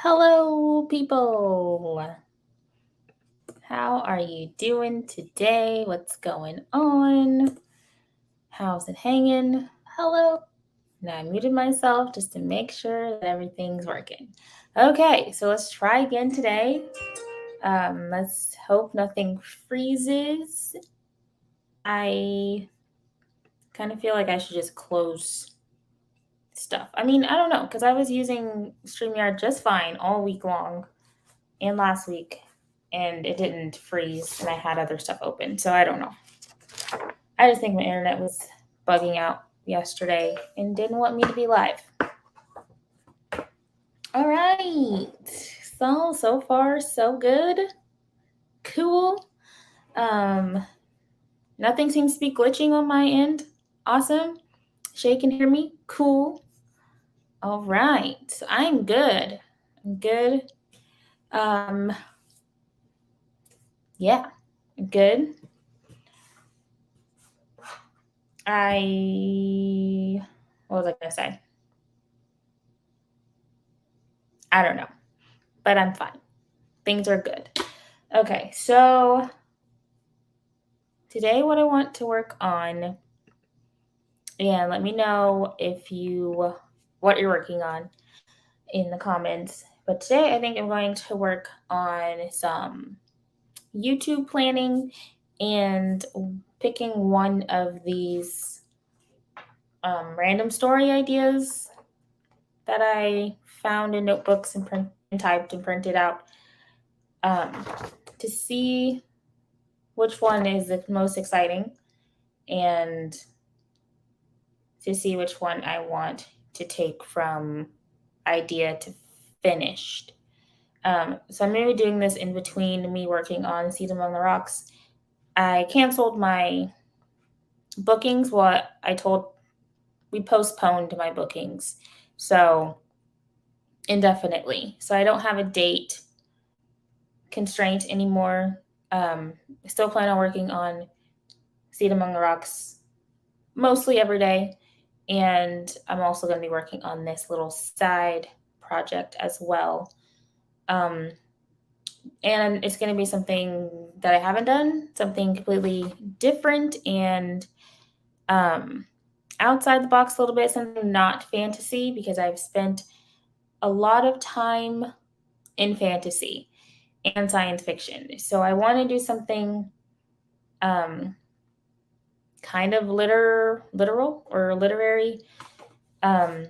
Hello, people. How are you doing today? What's going on? How's it hanging? Hello. Now I muted myself just to make sure that everything's working. Okay, so let's try again today. Let's hope nothing freezes. I kind of feel like I should just close stuff. I mean, I don't know, because I was using StreamYard just fine all week long and last week, and it didn't freeze, and I had other stuff open, so I don't know. I just think my internet was bugging out yesterday and didn't want me to be live. All right, so far so good. Cool. Nothing seems to be glitching on my end. Awesome. Shay can hear me. Cool. All right, so I'm good. I'm good. Yeah, good. What was I gonna say? I don't know, but I'm fine. Things are good. Okay, so today what I want to work on, and let me know what you're working on in the comments. But today I think I'm going to work on some YouTube planning and picking one of these random story ideas that I found in notebooks and typed and printed out to see which one is the most exciting and to see which one I want to take from idea to finished. So I'm going to be doing this in between me working on Seed Among the Rocks. I canceled my bookings. We postponed my bookings. So indefinitely. So I don't have a date constraint anymore. I still plan on working on Seed Among the Rocks mostly every day. And I'm also going to be working on this little side project as well. And it's going to be something that I haven't done, something completely different and outside the box a little bit, something not fantasy, because I've spent a lot of time in fantasy and science fiction. So I want to do something kind of literal or literary. I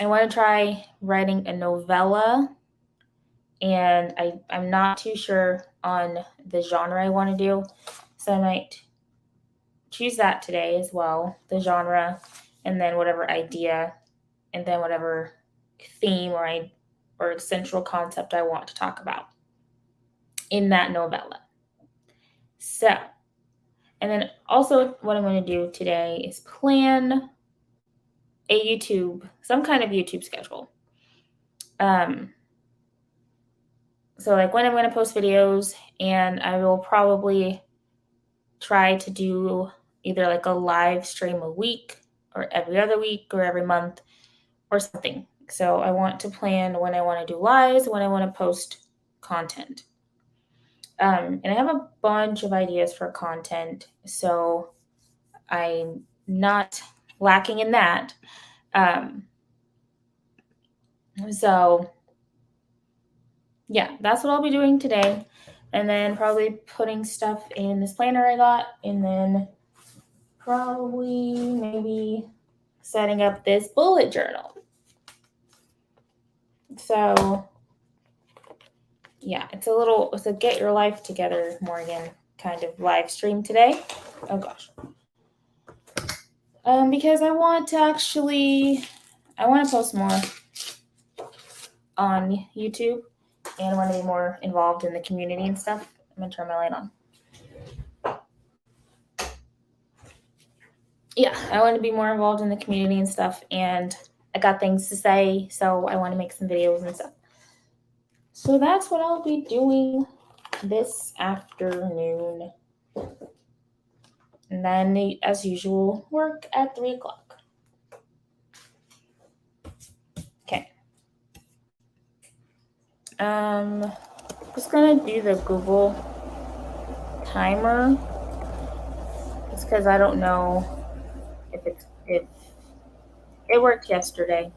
want to try writing a novella, and I'm not too sure on the genre I want to do, so I might choose that today as well, the genre, and then whatever idea, and then whatever theme or central concept I want to talk about in that novella. So, and then also what I'm going to do today is plan some kind of YouTube schedule. So like when I'm going to post videos, and I will probably try to do either like a live stream a week or every other week or every month or something. So I want to plan when I want to do lives, when I want to post content. And I have a bunch of ideas for content, so I'm not lacking in that. So yeah, that's what I'll be doing today. And then probably putting stuff in this planner I got, and then probably maybe setting up this bullet journal. So yeah, it's a get your life together, Morgan, kind of live stream today. Oh gosh. Because I want to post more on YouTube, and I want to be more involved in the community and stuff. I'm gonna turn my light on. Yeah, I want to be more involved in the community and stuff, and I got things to say, so I want to make some videos and stuff. So that's what I'll be doing this afternoon. And then, as usual, work at 3 o'clock. Okay. Just gonna do the Google timer just because I don't know if it worked yesterday,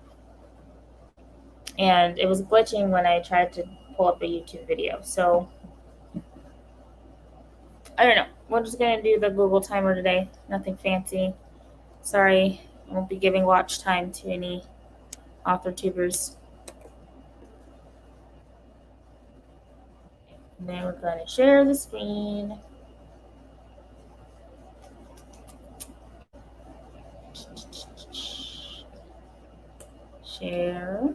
and it was glitching when I tried to pull up a YouTube video. So I don't know. We're just gonna do the Google timer today. Nothing fancy. Sorry, I won't be giving watch time to any author tubers. And then we're gonna share the screen. Share.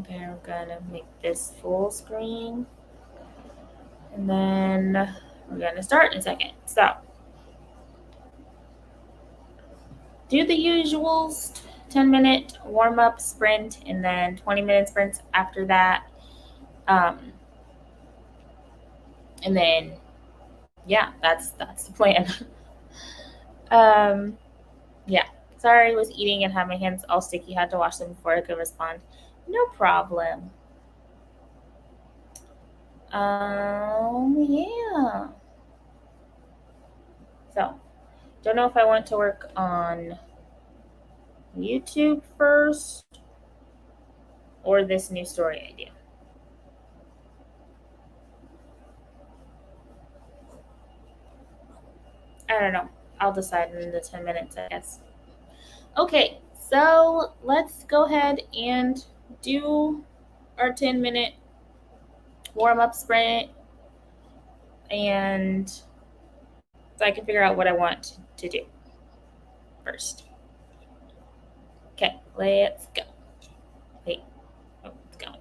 Okay, we're gonna make this full screen. And then we're gonna start in a second. So do the usuals, 10-minute warm-up sprint and then 20-minute sprints after that. And then yeah, that's the plan. Yeah. Sorry, I was eating and had my hands all sticky. Had to wash them before I could respond. No problem. Yeah. So, don't know if I want to work on YouTube first or this new story idea. I don't know. I'll decide in the 10 minutes, I guess. Okay, so let's go ahead and do our 10-minute warm-up sprint, and so I can figure out what I want to do first. Okay, let's go. Wait, it's going.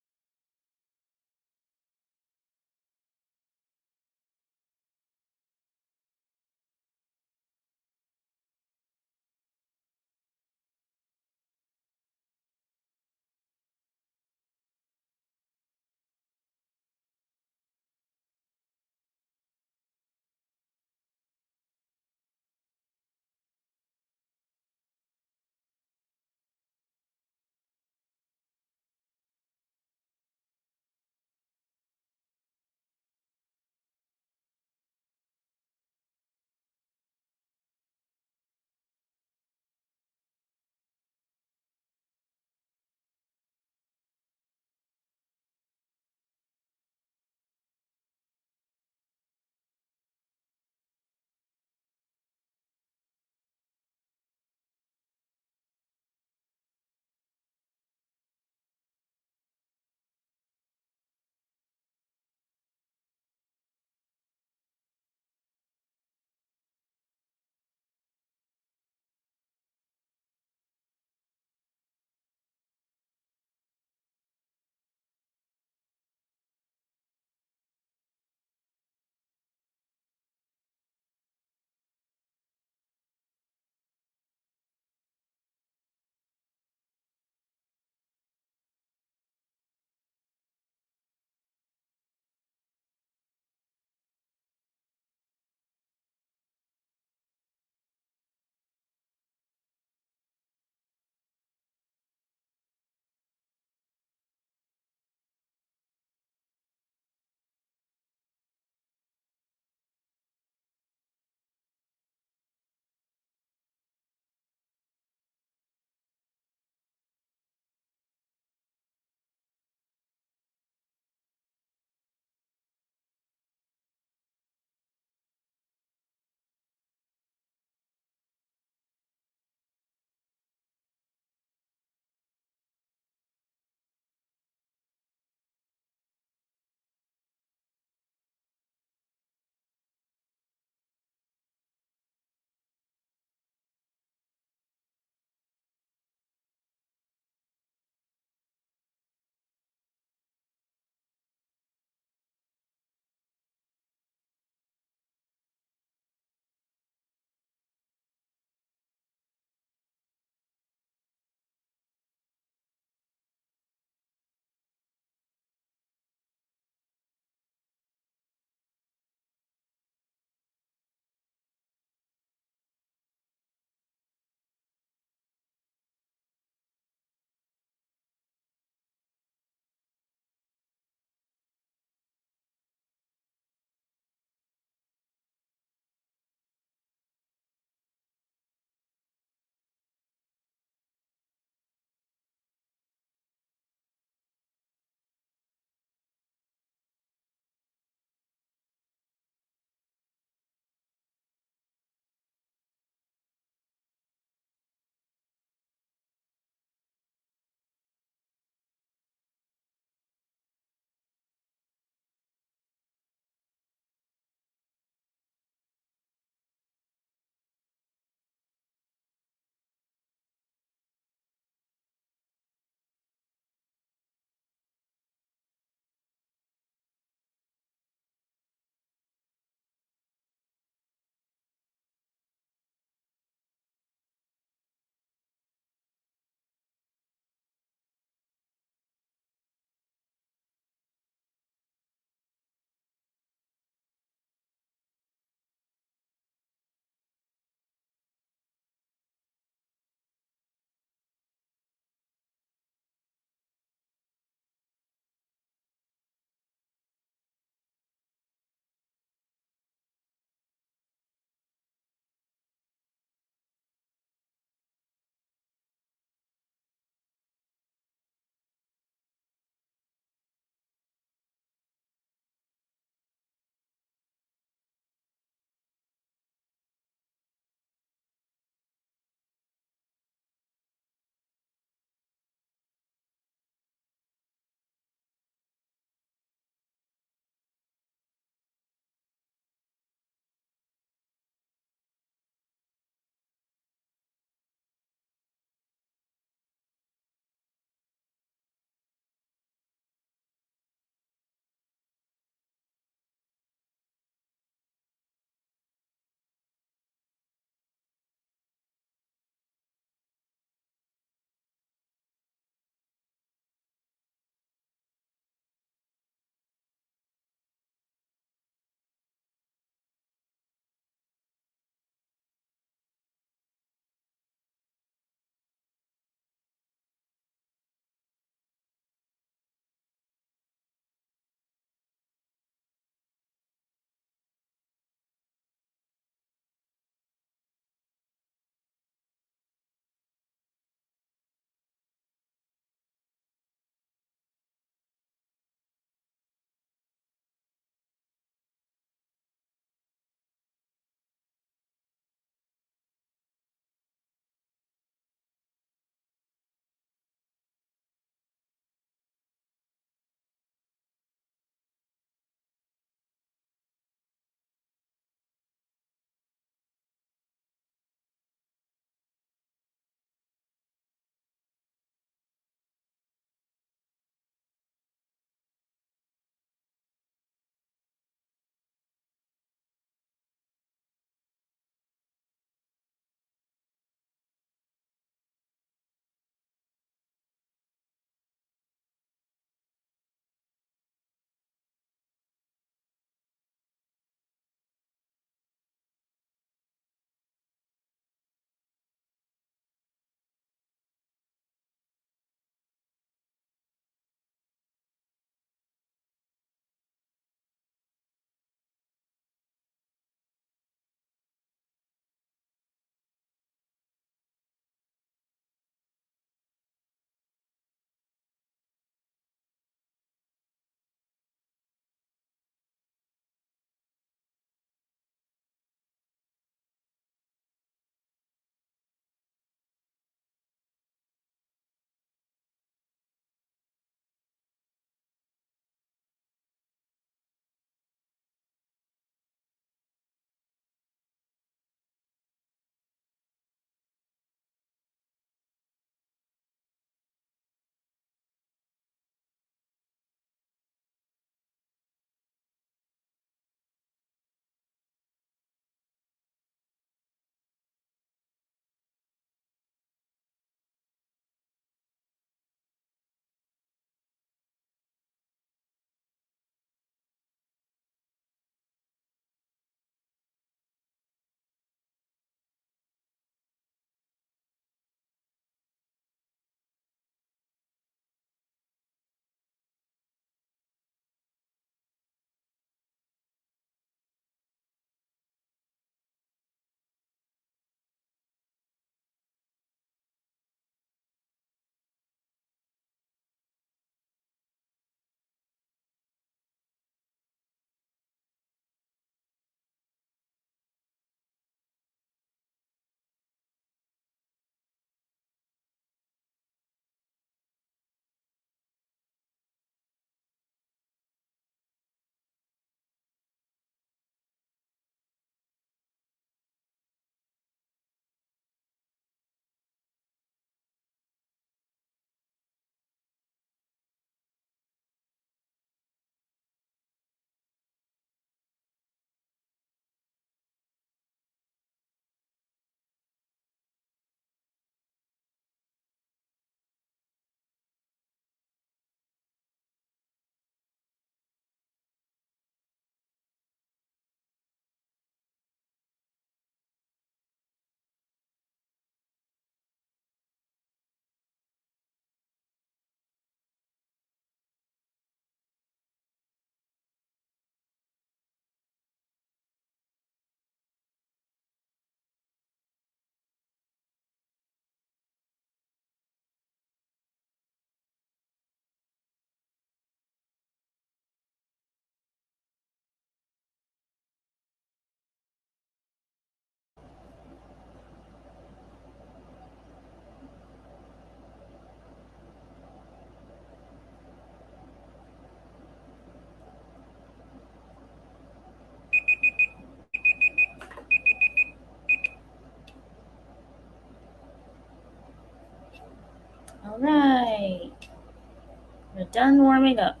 done warming up.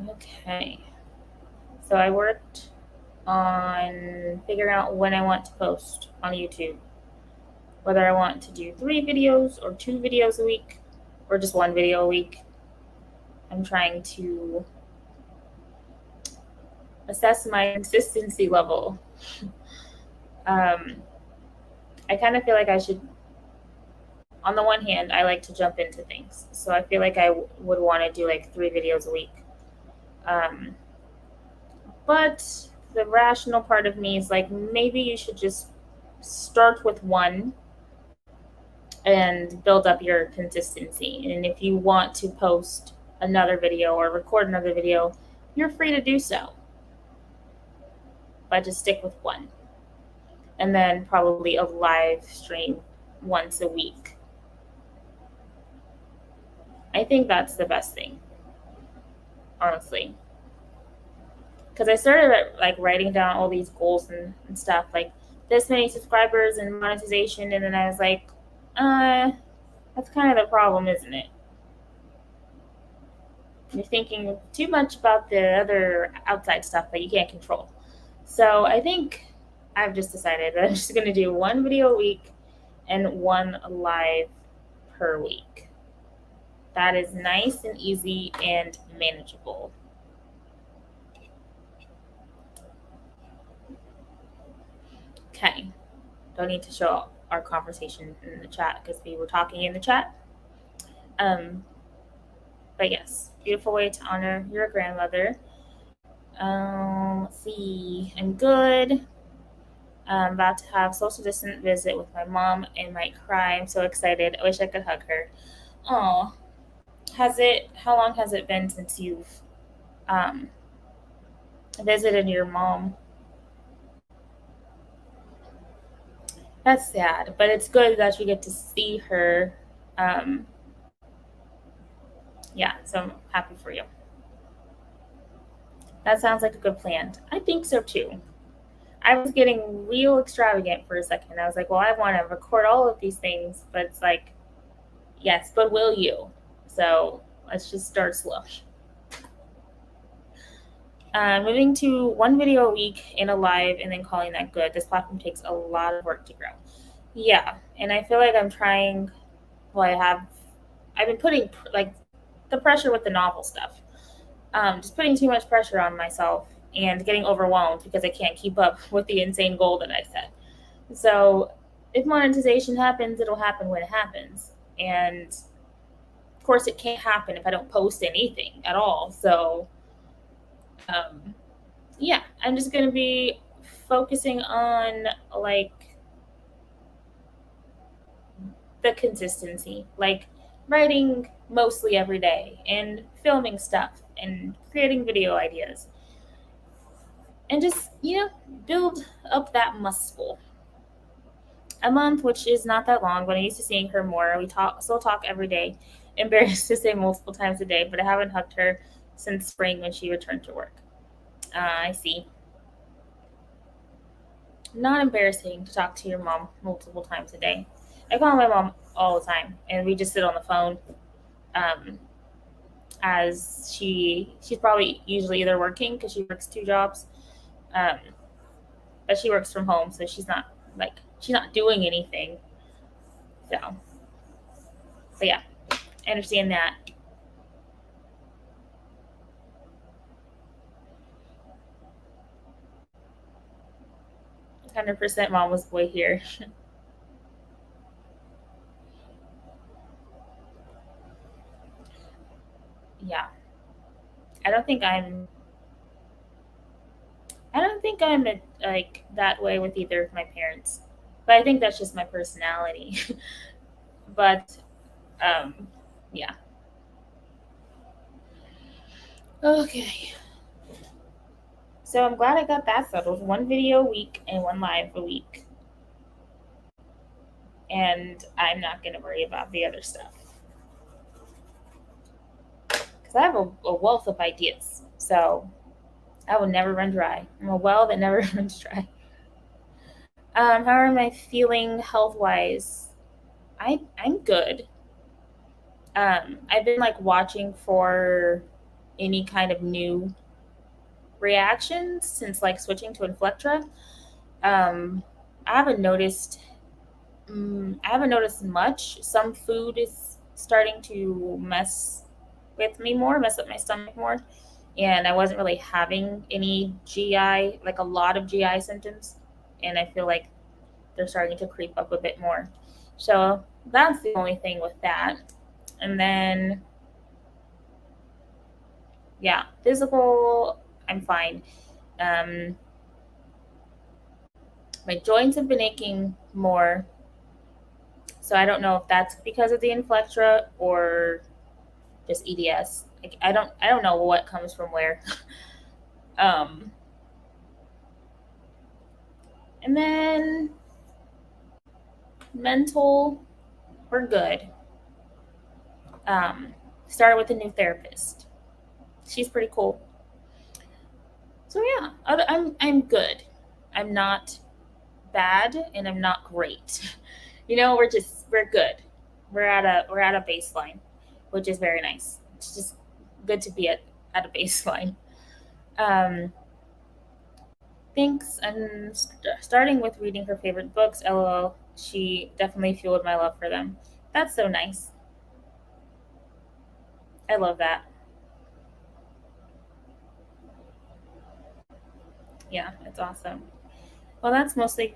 Okay. So I worked on figuring out when I want to post on YouTube. Whether I want to do 3 videos or 2 videos a week or just 1 video a week. I'm trying to assess my consistency level. I kind of feel like I should, on the one hand, I like to jump into things. So I feel like I would want to do like 3 videos a week. But the rational part of me is like, maybe you should just start with 1 and build up your consistency. And if you want to post another video or record another video, you're free to do so. But just stick with 1. And then probably a live stream once a week. I think that's the best thing, honestly. Because I started like writing down all these goals and stuff, like this many subscribers and monetization, and then I was like, that's kind of the problem, isn't it? You're thinking too much about the other outside stuff that you can't control. So I think I've just decided that I'm just going to do 1 video a week and 1 live per week. That is nice and easy and manageable. Okay. Don't need to show our conversation in the chat because we were talking in the chat. But yes, beautiful way to honor your grandmother. Let's see. I'm good. I'm about to have social distance visit with my mom and might cry. I'm so excited. I wish I could hug her. Oh, how long has it been since you've visited your mom? That's sad, but it's good that you get to see her. Yeah, so I'm happy for you. That sounds like a good plan. I think so too. I was getting real extravagant for a second. I was like, well, I want to record all of these things, but it's like, yes, but will you? So let's just start slow. Moving to 1 video a week in a live and then calling that good. This platform takes a lot of work to grow. Yeah, and I feel like I'm trying. Well, I've been putting like the pressure with the novel stuff. Just putting too much pressure on myself and getting overwhelmed because I can't keep up with the insane goal that I set. So if monetization happens, it'll happen when it happens. And of course, it can't happen if I don't post anything at all. So yeah, I'm just going to be focusing on like the consistency, like writing mostly every day and filming stuff and creating video ideas and just, build up that muscle. A month, which is not that long, but I'm used to seeing her more. We still talk every day. Embarrassed to say multiple times a day, but I haven't hugged her since spring when she returned to work. I see. Not embarrassing to talk to your mom multiple times a day. I call my mom all the time, and we just sit on the phone. As she's probably usually either working because she works 2 jobs, but she works from home, so she's not doing anything. So, but yeah, I understand that. 100% mama's boy here. Yeah. I don't think I'm like that way with either of my parents. But I think that's just my personality. But yeah. Okay. So I'm glad I got that settled. 1 video a week and 1 live a week. And I'm not going to worry about the other stuff. Because I have a wealth of ideas. So I will never run dry. I'm a well that never runs dry. How am I feeling health wise? I'm good. I've been like watching for any kind of new reactions since like switching to Inflectra. Um, I haven't noticed. I haven't noticed much. Some food is starting to mess up my stomach more, and I wasn't really having any GI, like a lot of GI symptoms, and I feel like they're starting to creep up a bit more. So that's the only thing with that. And then, yeah, physical, I'm fine. Um, my joints have been aching more, so I don't know if that's because of the Inflectra or just EDS. Like, I don't know what comes from where. um, and then mental, we're good. Um, Started with a new therapist. She's pretty cool. So yeah, I'm good. I'm not bad, and I'm not great. We're good. We're at a baseline, which is very nice. It's just good to be at a baseline. Um, Thanks. I'm starting with reading her favorite books. LOL. She definitely fueled my love for them. That's so nice. I love that. Yeah, it's awesome. Well, that's mostly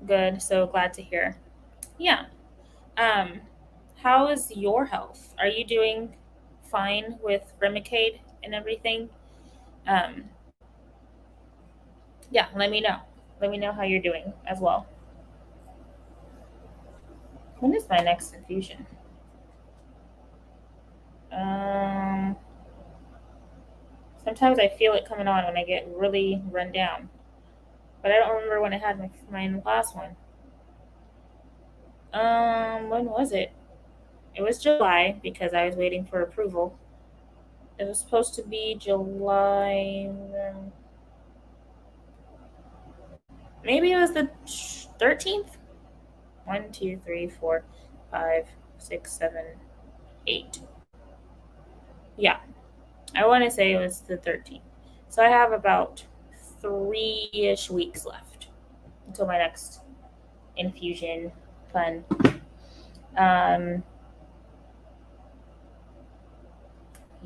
good. So glad to hear. Yeah. Um, how is your health? Are you doing fine with Remicade and everything? Um, yeah, let me know. Let me know how you're doing as well. When is my next infusion? Um, Sometimes I feel it coming on when I get really run down, but I don't remember when I had my last one. When was it? It was July because I was waiting for approval. It was supposed to be July. Maybe it was the 13th. One, two, three, four, 5, 6, 7, 8. Yeah, I want to say it was the 13th. So I have about 3-ish weeks left until my next infusion. Fun. Um,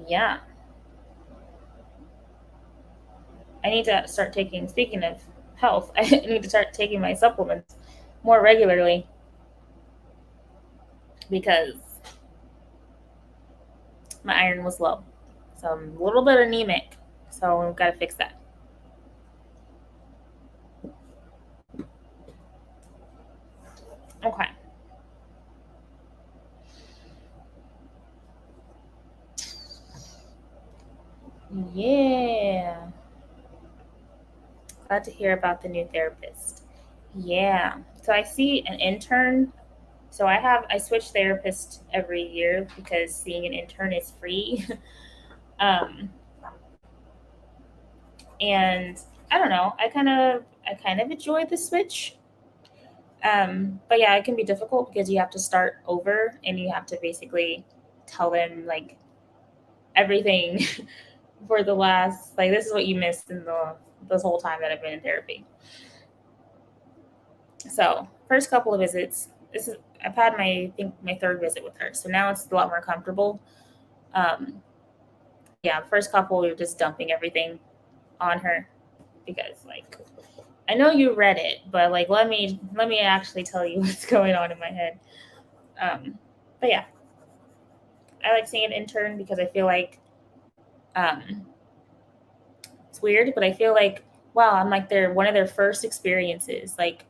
yeah, I need to start taking. Speaking of health, I need to start taking my supplements more regularly because my iron was low. So I'm a little bit anemic. So we've got to fix that. Okay. Yeah. Glad to hear about the new therapist. Yeah. So I see an intern. So I switch therapist every year because seeing an intern is free. um, and I don't know. I kind of enjoy the switch. But yeah, it can be difficult because you have to start over and you have to basically tell them like everything for the last, like, this is what you missed in this whole time that I've been in therapy. So first couple of visits, this is I've had I think my third visit with her, so now it's a lot more comfortable. Um, yeah, first couple we were just dumping everything on her because like I know you read it, but like let me actually tell you what's going on in my head. But yeah, I like seeing an intern because I feel like um, it's weird, but I feel like wow, I'm like their one of their first experiences like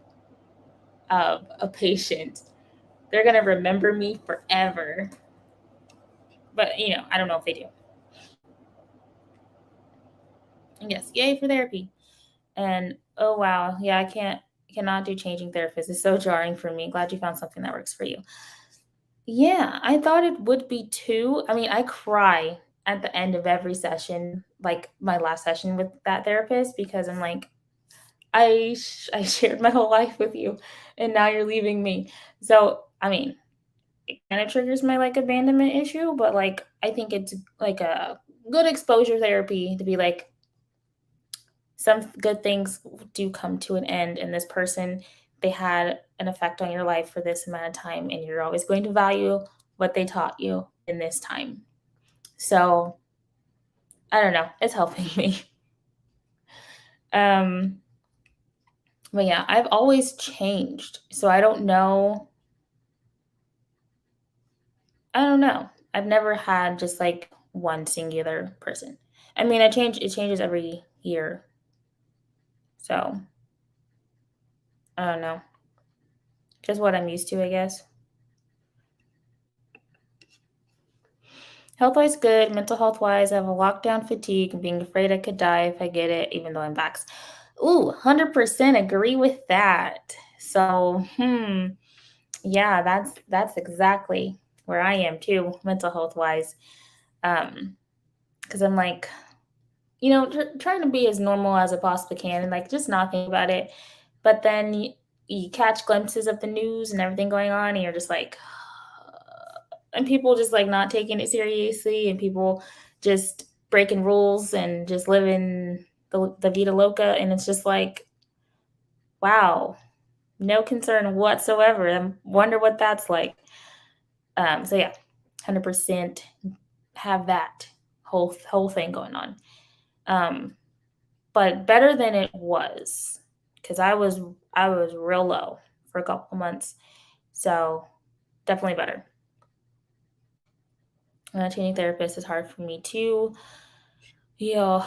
of a patient. They're gonna remember me forever. But I don't know if they do. And yes, yay for therapy. And oh wow, yeah, cannot do changing therapists. It's so jarring for me. Glad you found something that works for you. Yeah, I thought it would be too. I mean, I cry at the end of every session, like my last session with that therapist, because I'm like, I shared my whole life with you, and now you're leaving me. So, I mean, it kind of triggers my like abandonment issue, but like I think it's like a good exposure therapy to be like some good things do come to an end, and this person, they had an effect on your life for this amount of time, and you're always going to value what they taught you in this time. So I don't know, it's helping me. um but yeah, I've always changed, so I don't know. I've never had just like one singular person. I mean, it changes every year. So, I don't know. Just what I'm used to, I guess. Health wise, good. Mental health wise, I have a lockdown fatigue and being afraid I could die if I get it, even though I'm vaxxed. Ooh, 100% agree with that. So, yeah, that's exactly where I am too, mental health wise. Because I'm like, trying to be as normal as I possibly can and like just not think about it. But then you catch glimpses of the news and everything going on, and you're just like, and people just like not taking it seriously, and people just breaking rules and just living the vida loca. And it's just like, wow, no concern whatsoever. I wonder what that's like. So yeah, 100% have that whole thing going on. Um, but better than it was because I was real low for a couple months. So definitely better. Changing therapist is hard for me too. Yeah,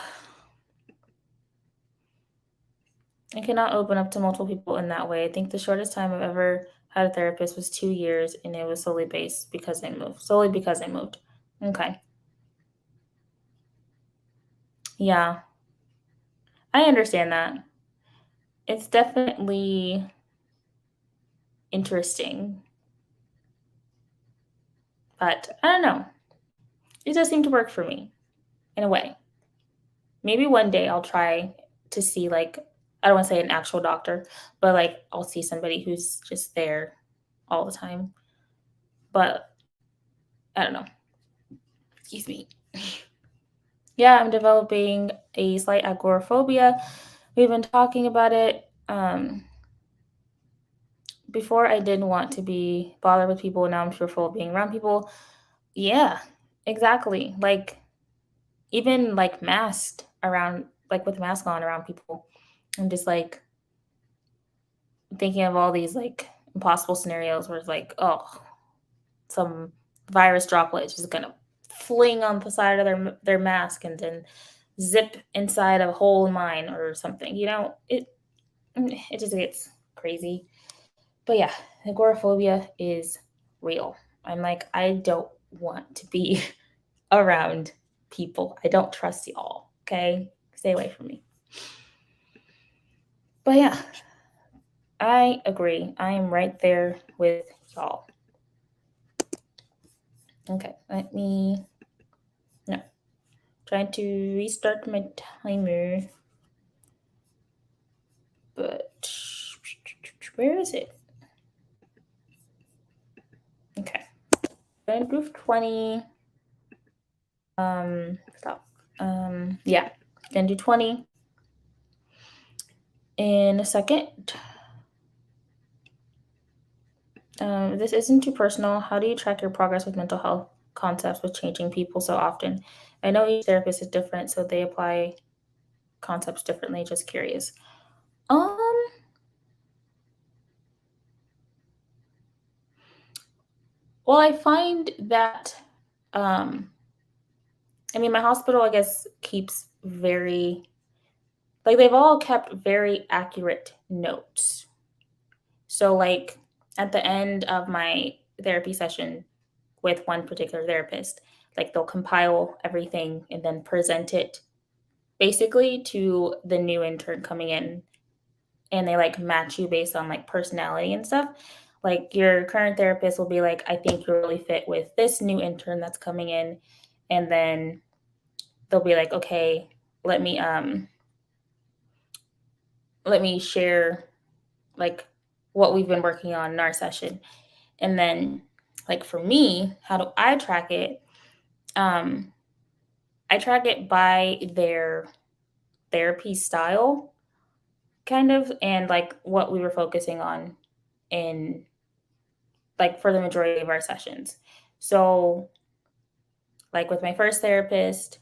I cannot open up to multiple people in that way. I think the shortest time I've ever had a therapist was 2 years, and it was solely based because I moved. Solely because I moved. Okay. Yeah, I understand that. It's definitely interesting, but I don't know. It does seem to work for me in a way. Maybe one day I'll try to see, like, I don't want to say an actual doctor, but like I'll see somebody who's just there all the time. But I don't know. Excuse me. Yeah, I'm developing a slight agoraphobia. We've been talking about it. Before I didn't want to be bothered with people. Now I'm fearful of being around people. Yeah, exactly. Like even like masked around, like with mask on around people. I'm just like thinking of all these like impossible scenarios where it's like, oh, some virus droplet is just gonna fling on the side of their mask and then zip inside a hole in mine or something. It just gets crazy. But yeah, agoraphobia is real. I'm like, I don't want to be around people. I don't trust y'all. Okay, stay away from me. But yeah, I agree. I am right there with y'all. Okay, let me. No, trying to restart my timer, but where is it? Okay, gonna do 20. Stop. Yeah, gonna do 20 in a second. This isn't too personal. How do you track your progress with mental health concepts with changing people so often? I know each therapist is different, so they apply concepts differently. Just curious. Um, well, I find that, um, I mean, my hospital, I guess, keeps very, like, they've all kept very accurate notes. So, like, at the end of my therapy session with one particular therapist, like, they'll compile everything and then present it basically to the new intern coming in, and they like match you based on like personality and stuff. Like your current therapist will be like, I think you're really fit with this new intern that's coming in. And then they'll be like, okay, let me let me share like what we've been working on in our session. And then like for me, how do I track it? Um, I track it by their therapy style, kind of, and like what we were focusing on in like for the majority of our sessions. So, like with my first therapist,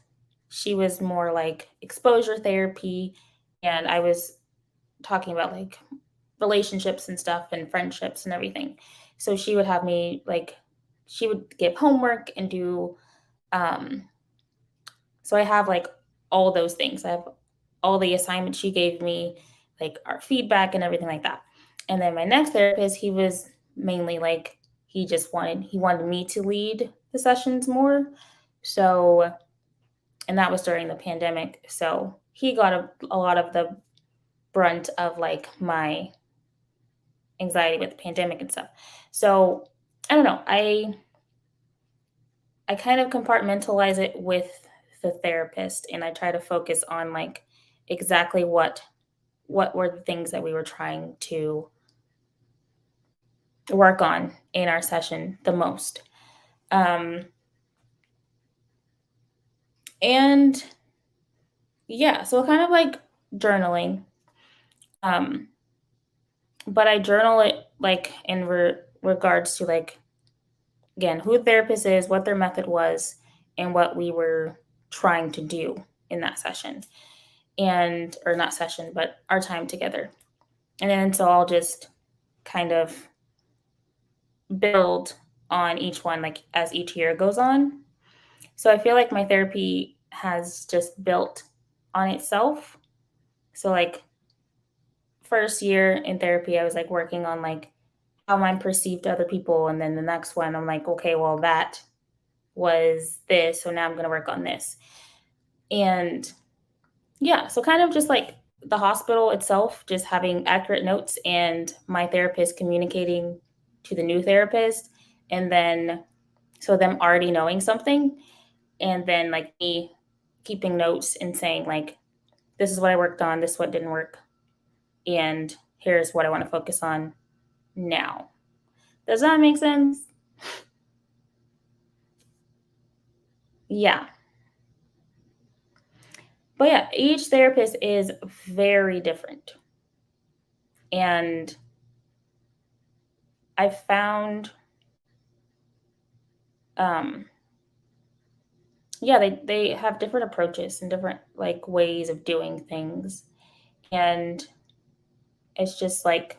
she was more like exposure therapy, and I was talking about like relationships and stuff and friendships and everything. So she would have me like she would give homework and do um so I have like all those things. I have all the assignments she gave me, like our feedback and everything like that. And then my next therapist, he was mainly like he wanted me to lead the sessions more. So and that was during the pandemic. So he got a lot of the brunt of like my anxiety with the pandemic and stuff. So I don't know. I kind of compartmentalize it with the therapist and I try to focus on like exactly what were the things that we were trying to work on in our session the most. Um and yeah, so kind of like journaling. Um but I journal it like in regards to like again who the therapist is, what their method was, and what we were trying to do in that session. And or not session, but our time together. And then so I'll just kind of build on each one like as each year goes on. So I feel like my therapy has just built on itself. So like first year in therapy I was like working on like how I'm perceived to other people, and then the next one I'm like, okay, well that was this, so now I'm going to work on this. And yeah, so kind of just like the hospital itself, just having accurate notes and my therapist communicating to the new therapist, and then so them already knowing something, and then like me keeping notes and saying like this is what I worked on, this is what didn't work, and here's what I want to focus on now. Does that make sense? Yeah. But yeah, each therapist is very different. And I found um yeah, they have different approaches and different like ways of doing things. And it's just like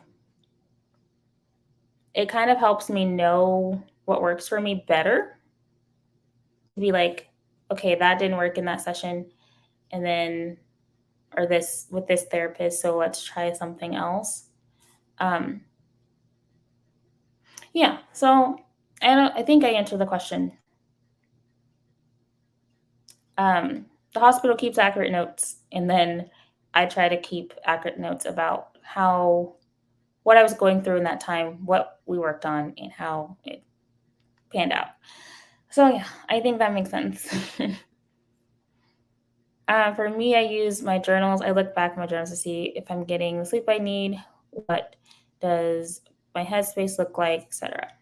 it kind of helps me know what works for me better. To be like, okay, that didn't work in that session, and then or this with this therapist, so let's try something else. Um yeah, so I think I answered the question. The hospital keeps accurate notes, and then I try to keep accurate notes about how what I was going through in that time, what we worked on, and how it panned out. So yeah, I think that makes sense. For me, I use my journals. I look back at my journals to see if I'm getting the sleep I need, what does my headspace look like, etc.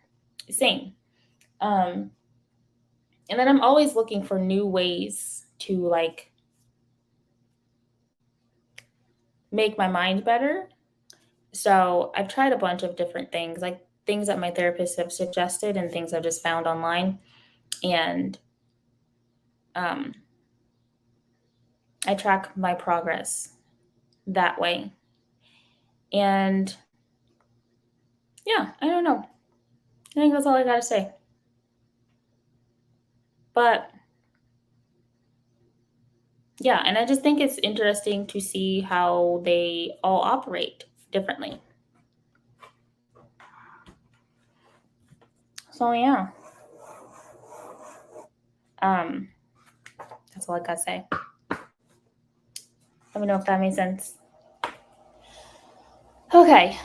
Same. Um, and then I'm always looking for new ways to like make my mind better. So I've tried a bunch of different things, like things that my therapist have suggested and things I've just found online. And um, I track my progress that way. And yeah, I don't know. I think that's all I got to say. But yeah, and I just think it's interesting to see how they all operate differently. So yeah, um, that's all I got to say. Let me know if that made sense. Okay.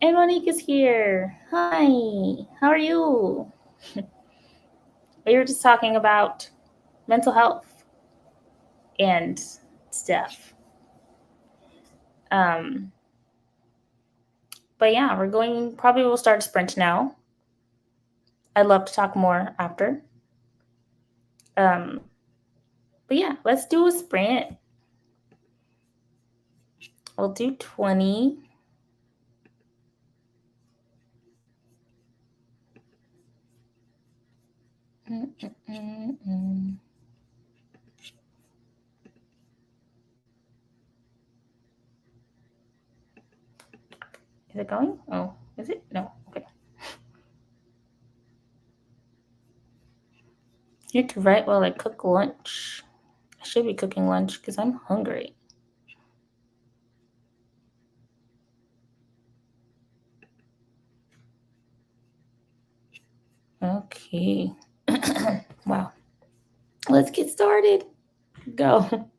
And Monique is here. Hi. How are you? We were just talking about mental health and stuff. Um, but yeah, probably we'll start a sprint now. I'd love to talk more after. Um, but yeah, let's do a sprint. We'll do 20. Mm-mm-mm-mm. Is it going? Oh, is it? No. Okay. You have to write while I cook lunch. I should be cooking lunch because I'm hungry. Okay. Wow. Let's get started. Go.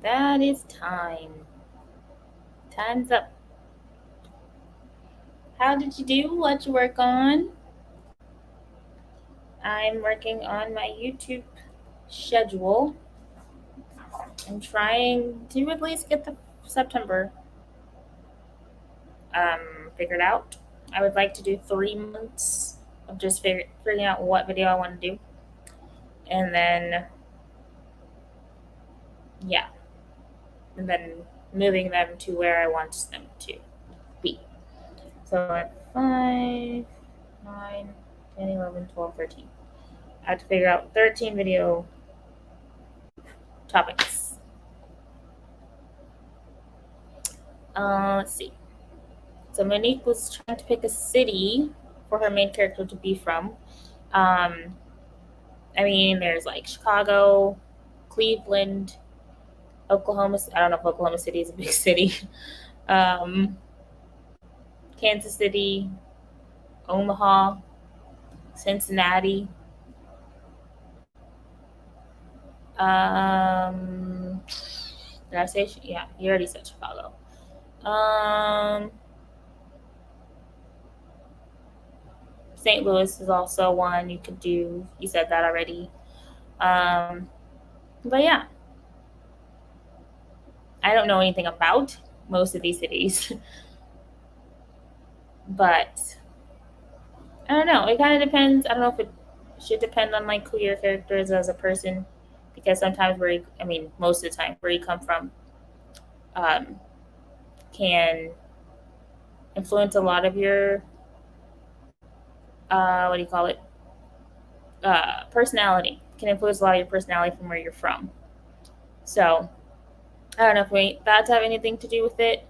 that is time. Time's up. How did you do? What you work on? I'm working on my YouTube schedule. I'm trying to at least get the September figured out. I would like to do 3 months of just figuring out what video I want to do. And then, yeah, and then moving them to where I want them to be. So at 5, 9, 10, 11, 12, 13. I have to figure out 13 video topics. Let's see. So Monique was trying to pick a city for her main character to be from. I mean, there's like Chicago, Cleveland, Oklahoma. I don't know if Oklahoma City is a big city. Um, Kansas City, Omaha, Cincinnati. Did I say? Yeah, you already said Chicago. St. Louis is also one you could do. You said that already. But yeah, I don't know anything about most of these cities, but I don't know. It kind of depends. I don't know if it should depend on like who your character is as a person, because sometimes most of the time where you come from um, can influence a lot of your what do you call it? Personality can influence a lot of your personality from where you're from. So I don't know if that have anything to do with it,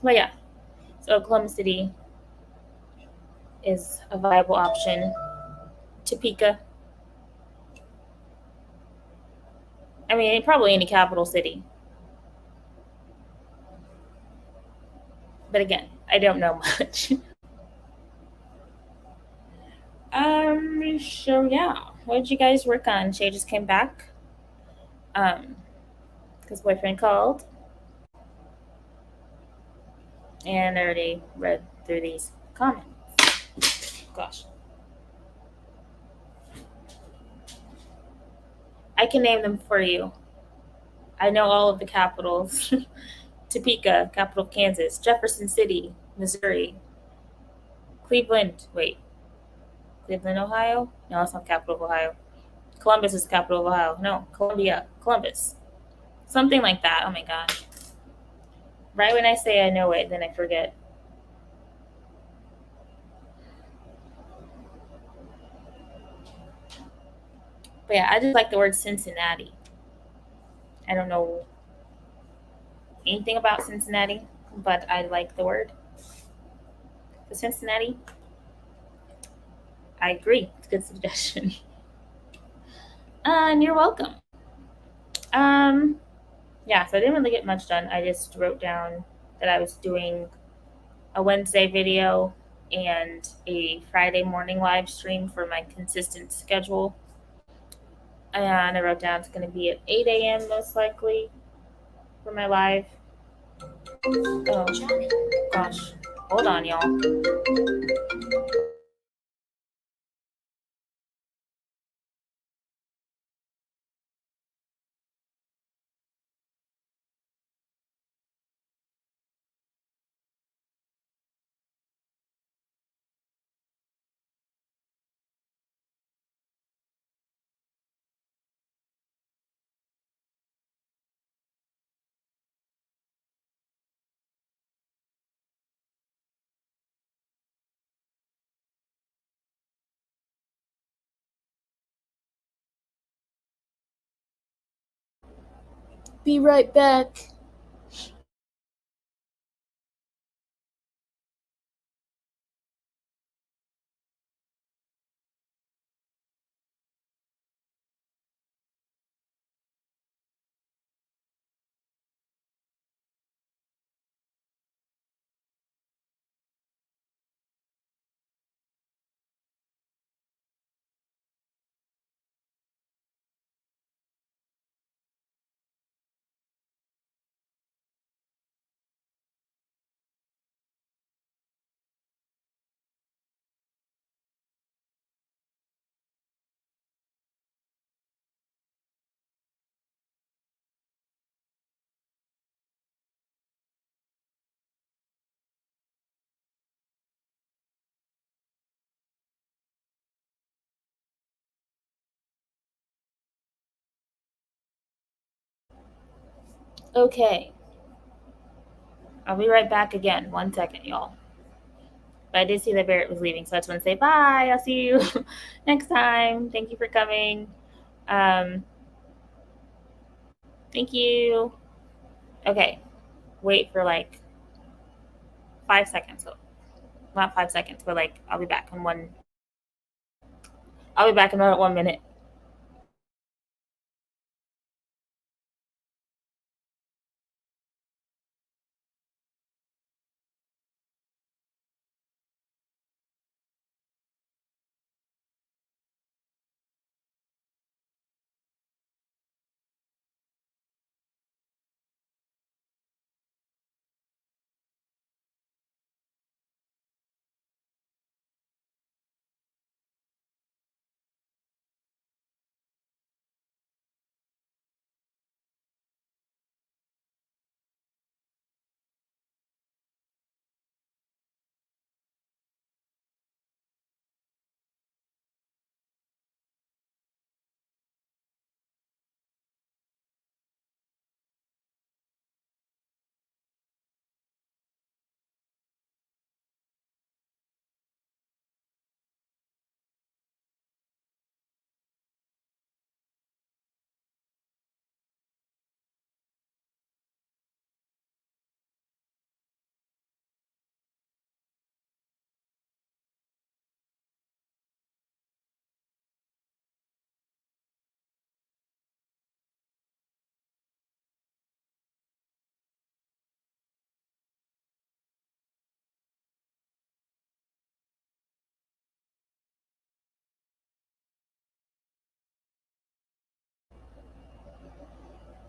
but yeah. So Oklahoma City is a viable option. Topeka. I mean, probably any capital city. But again, I don't know much. So yeah. What did you guys work on? Shay just came back. Because boyfriend called. And I already read through these comments. Gosh. I can name them for you. I know all of the capitals. Topeka, capital of Kansas. Jefferson City, Missouri. Cleveland, Cleveland, Ohio? No, it's not the capital of Ohio. Columbus is the capital of Ohio. No, Columbus. Something like that. Oh my gosh. Right when I say I know it, then I forget. But yeah, I just like the word Cincinnati. I don't know anything about Cincinnati, but I like the word. So Cincinnati, I agree. It's a good suggestion. And you're welcome. Yeah, so I didn't really get much done. I just wrote down that I was doing a Wednesday video and a Friday morning live stream for my consistent schedule. And I wrote down it's going to be at 8 a.m. most likely for my live. Oh, gosh. Hold on, y'all. Be right back. Okay. I'll be right back again. 1 second, y'all. But I did see that Barrett was leaving, so I just want to say bye. I'll see you next time. Thank you for coming. Thank you. Okay. Wait for like 5 seconds. So not 5 seconds, but like I'll be back in one. I'll be back in about 1 minute.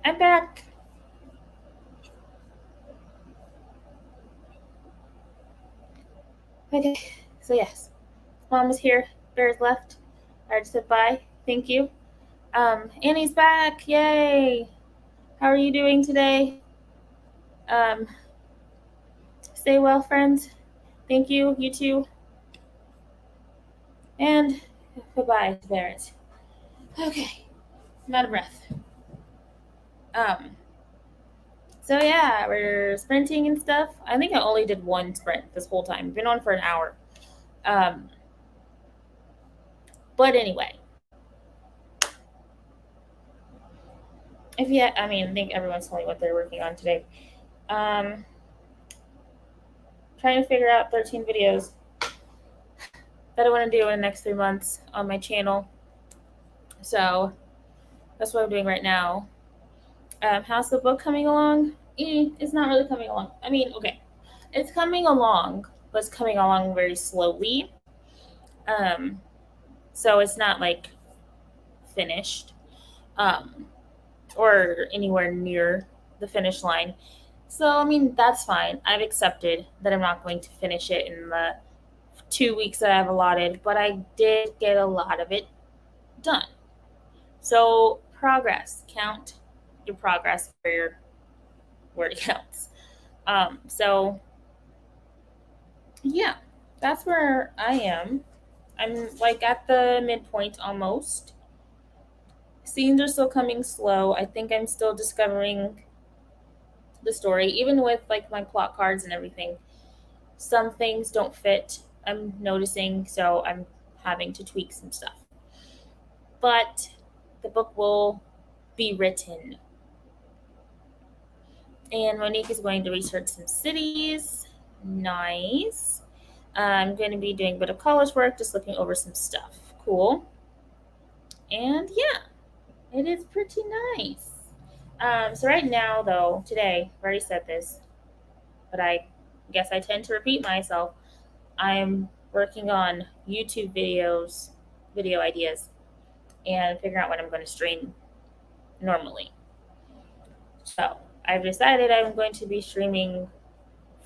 I'm back. Okay. So yes, Mom is here. Bear's left. I just said bye. Thank you. Annie's back. Yay. How are you doing today? Um, stay well, friends. Thank you. You too. And goodbye, Barrett. Okay. I'm out of breath. Um, so yeah, we're sprinting and stuff. I think I only did one sprint this whole time. Been on for an hour. Um, but anyway, I think everyone's telling me what they're working on today. Um, trying to figure out 13 videos that I want to do in the next 3 months on my channel. So that's what I'm doing right now. How's the book coming along? It's not really coming along. I mean, okay, it's coming along, but it's coming along very slowly. Um, so it's not like finished, or anywhere near the finish line. So I mean, that's fine. I've accepted that I'm not going to finish it in the 2 weeks that I've allotted, but I did get a lot of it done. So progress, count your progress for your word counts. So yeah, that's where I am. I'm like at the midpoint almost. Scenes are still coming slow. I think I'm still discovering the story, even with like my plot cards and everything. Some things don't fit. I'm noticing, so I'm having to tweak some stuff. But the book will be written. And Monique is going to research some cities. Nice. I'm going to be doing a bit of college work, just looking over some stuff. Cool. And yeah, it is pretty nice. So right now, though, today, I already said this, but I guess I tend to repeat myself. I'm working on YouTube videos, video ideas, and figuring out what I'm going to stream normally. So I've decided I'm going to be streaming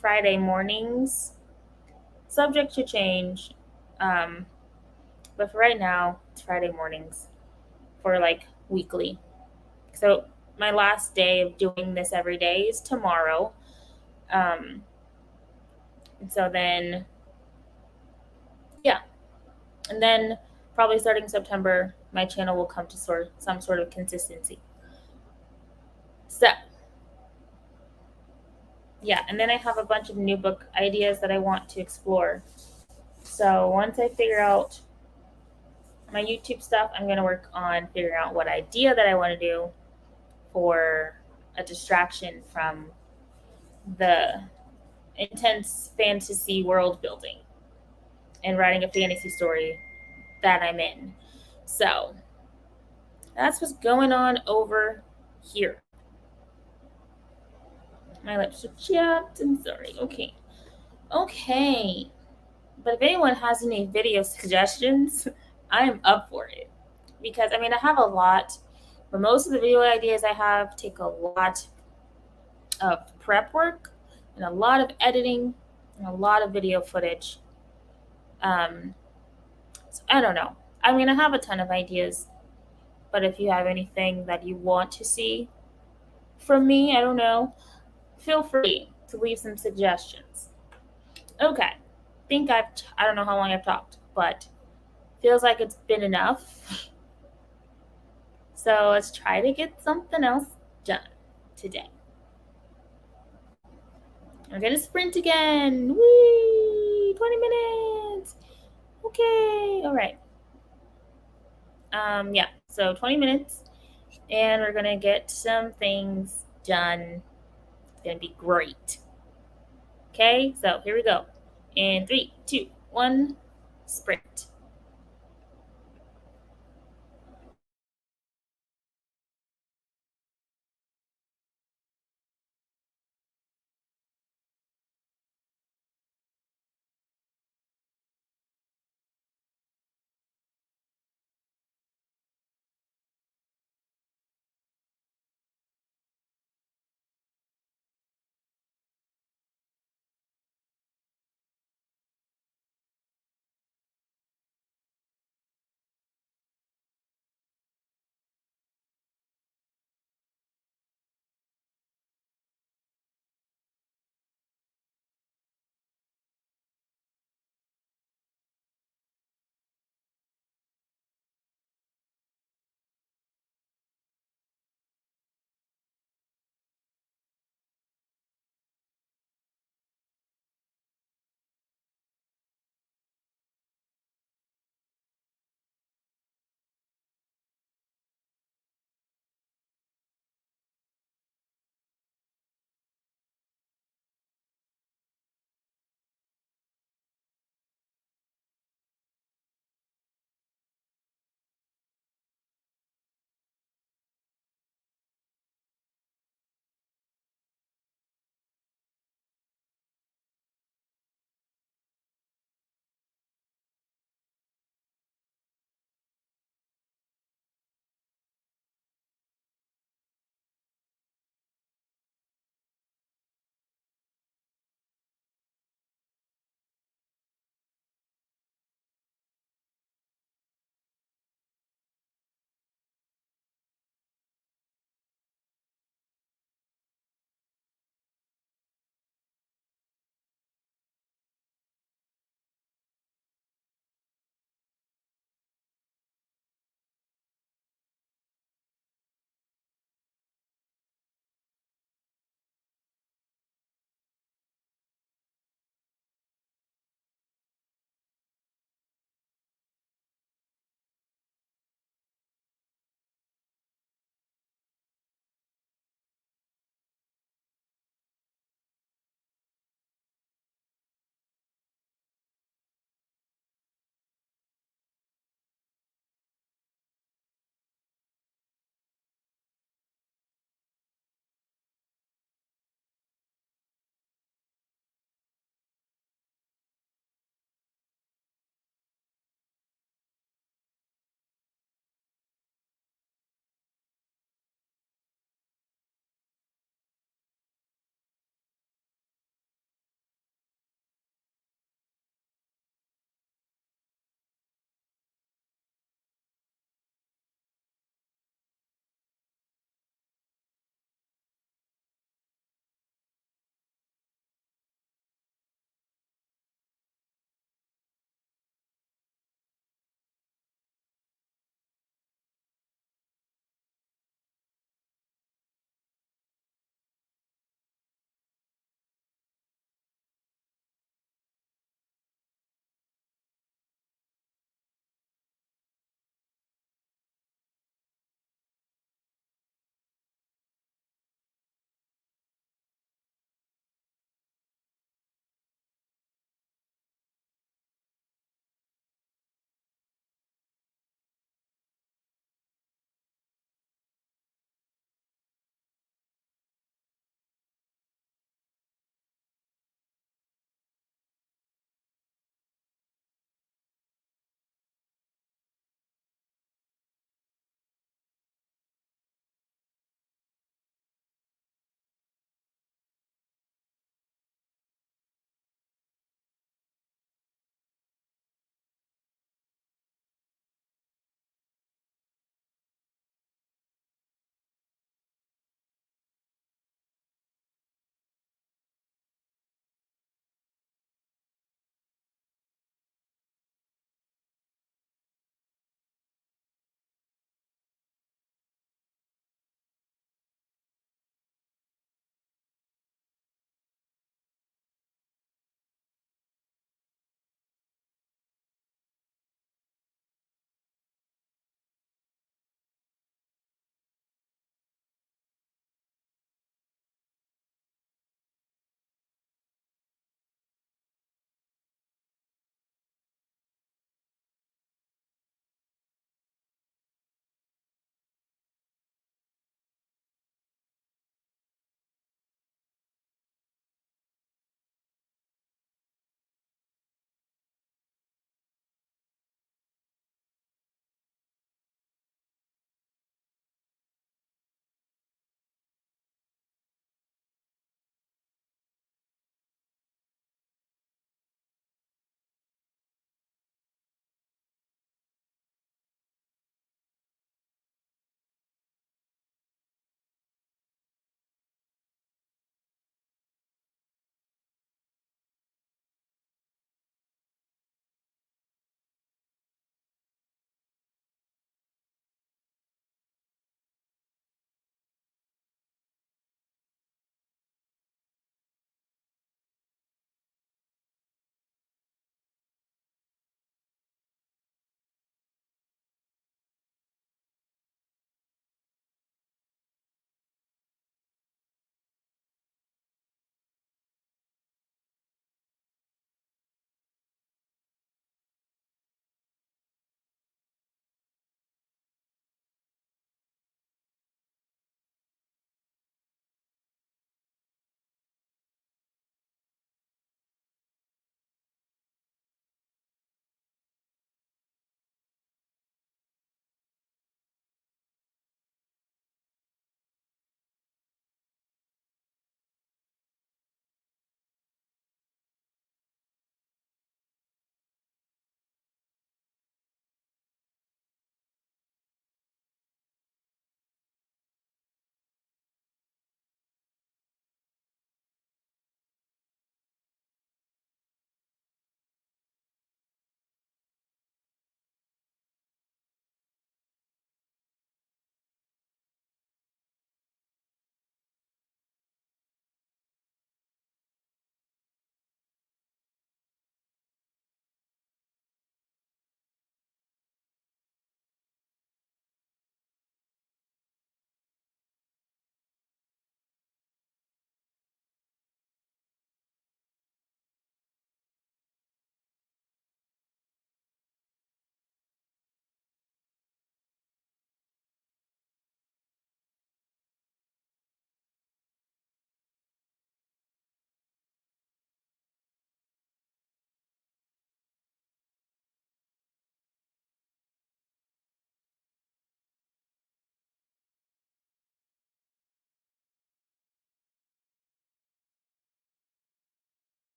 Friday mornings, subject to change. Um, but for right now, it's Friday mornings for like weekly. So my last day of doing this every day is tomorrow. And so then, yeah. And then probably starting September, my channel will come to some sort of consistency. So yeah, and then I have a bunch of new book ideas that I want to explore. So once I figure out my YouTube stuff, I'm going to work on figuring out what idea that I want to do for a distraction from the intense fantasy world building and writing a fantasy story that I'm in. So that's what's going on over here. My lips are chapped. I'm sorry. Okay. Okay. But if anyone has any video suggestions, I am up for it. Because I mean, I have a lot, but most of the video ideas I have take a lot of prep work and a lot of editing and a lot of video footage. Um, so I don't know. I mean, I have a ton of ideas, but if you have anything that you want to see from me, I don't know, feel free to leave some suggestions. Okay. I don't know how long I've talked, but feels like it's been enough. So let's try to get something else done today. I'm gonna sprint again. Whee! 20 minutes. Okay. All right. Yeah. So 20 minutes, and we're gonna get some things done. It's gonna be great. Okay. So here we go. In 3, 2, 1, sprint.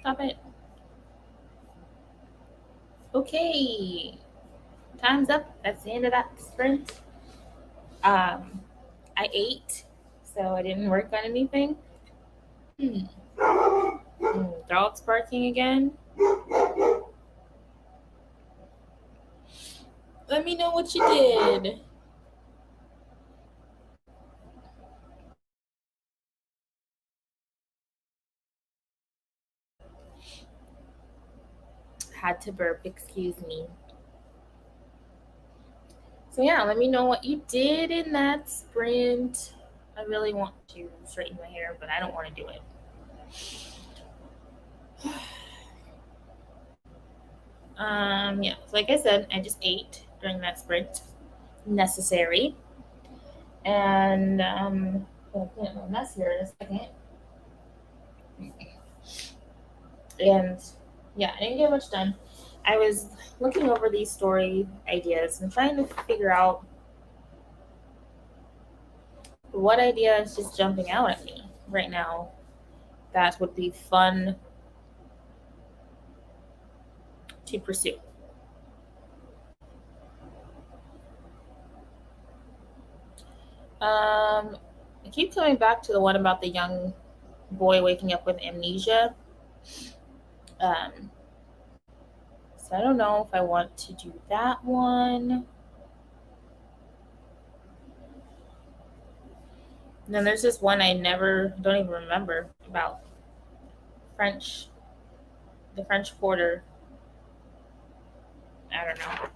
Stop it. Okay. Time's up. That's the end of that sprint. I ate, so I didn't work on anything. Dog's barking again. Let me know what you did. Had to burp, excuse me. So yeah, let me know what you did in that sprint. I really want to straighten my hair, but I don't want to do it. Yeah, so like I said, I just ate during that sprint. Necessary. And I'm gonna clean up my mess here in a second. And yeah, I didn't get much done. I was looking over these story ideas and trying to figure out what idea is just jumping out at me right now that would be fun to pursue. I keep coming back to the one about the young boy waking up with amnesia. Um, so I don't know if I want to do that one. And then there's this one I don't even remember about French, the French Quarter. I don't know.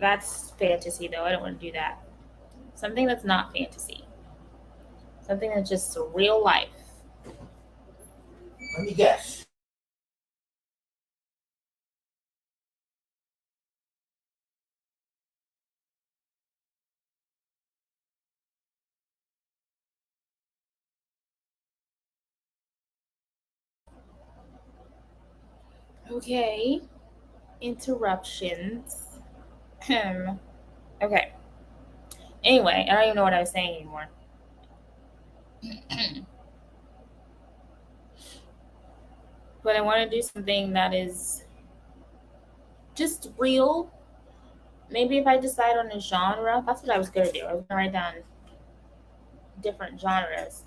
That's fantasy though. I don't want to do that. Something that's not fantasy. Something that's just real life. Let me guess. Okay. Interruptions. Okay. Anyway, I don't even know what I was saying anymore. But I want to do something that is just real. Maybe if I decide on a genre, that's what I was going to do. I was going to write down different genres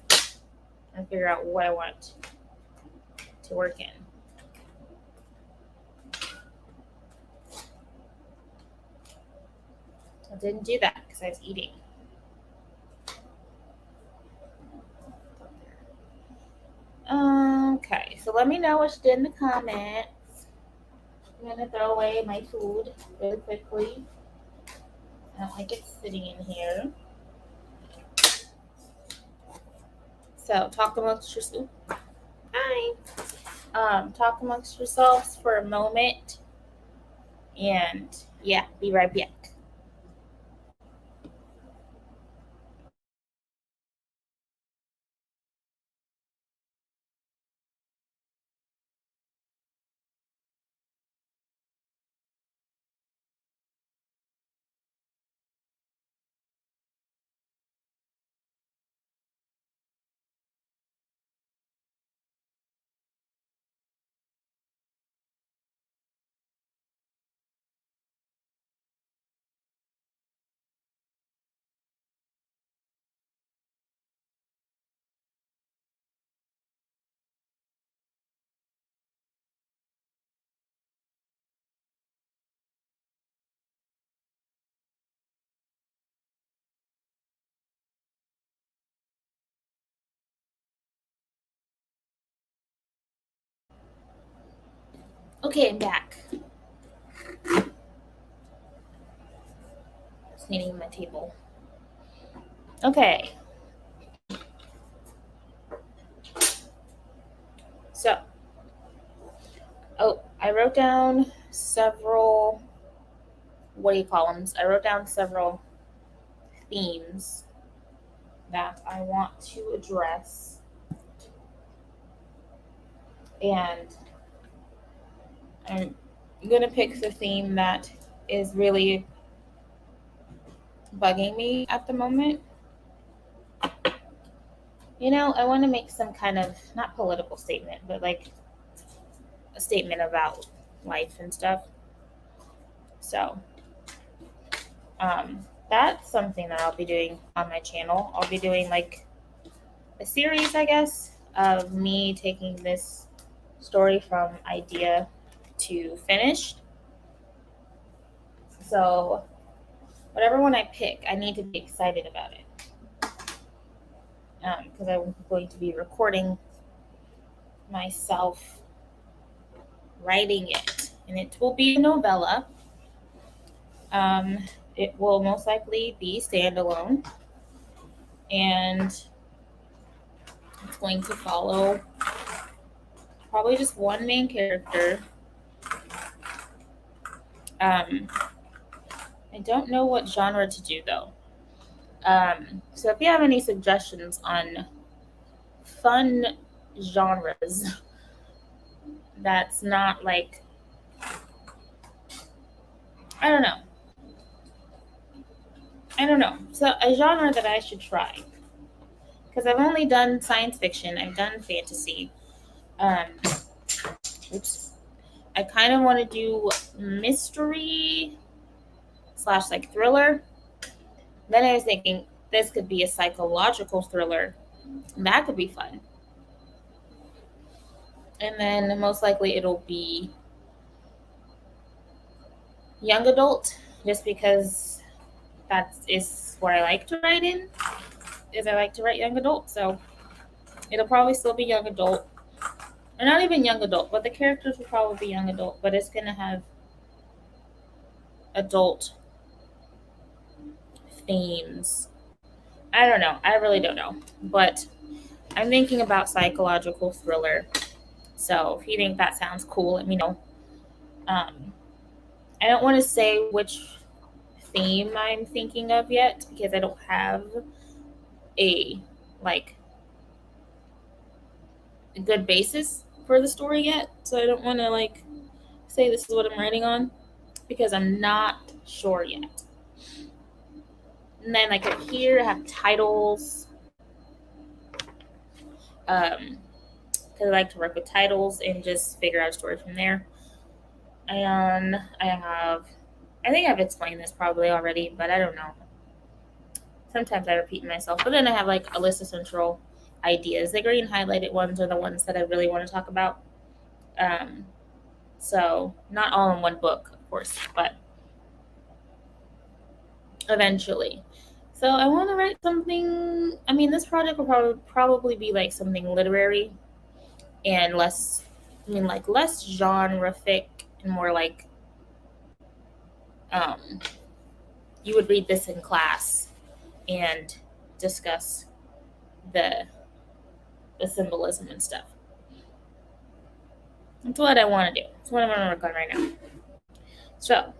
and figure out what I want to work in. I didn't do that because I was eating. Okay, so let me know what you did in the comments. I'm gonna throw away my food really quickly. I don't like it sitting in here. So talk amongst yourselves. Hi. Talk amongst yourselves for a moment, and yeah, be right back. Okay, I'm back. Cleaning my table. Okay. So, I wrote down several. What do you call them? I wrote down several themes that I want to address, and I'm gonna pick the theme that is really bugging me at the moment. I want to make some kind of not political statement, but like a statement about life and stuff. So that's something that I'll be doing on my channel. I'll be doing like a series, I guess, of me taking this story from idea to finished. So whatever one I pick, I need to be excited about it. Because I'm going to be recording myself writing it. And it will be a novella. It will most likely be standalone. And it's going to follow probably just one main character. I don't know what genre to do though. So if you have any suggestions on fun genres that's not like, I don't know. So a genre that I should try, because I've only done science fiction, I've done fantasy. I kind of want to do mystery / like thriller. Then I was thinking this could be a psychological thriller. That could be fun. And then most likely it'll be young adult, just because that is what I like to write in. Is I like to write young adult, so it'll probably still be young adult, or not even young adult, but the characters will probably be young adult, but it's gonna have adult themes. I don't know. I really don't know, but I'm thinking about psychological thriller. So if you think that sounds cool, let me know. I don't want to say which theme I'm thinking of yet because I don't have a good basis for the story yet. So I don't want to say this is what I'm writing on because I'm not sure yet. And then right here I have titles. Because I like to work with titles and just figure out a story from there. And I think I've explained this probably already, but I don't know. Sometimes I repeat myself. But then I have a list of central ideas. The green highlighted ones are the ones that I really want to talk about. So not all in one book, of course, but eventually. So I want to write something. I mean, this project will probably be something literary and less genre-fic and more you would read this in class and discuss the symbolism and stuff. That's what I want to do. That's what I'm going to work on right now. So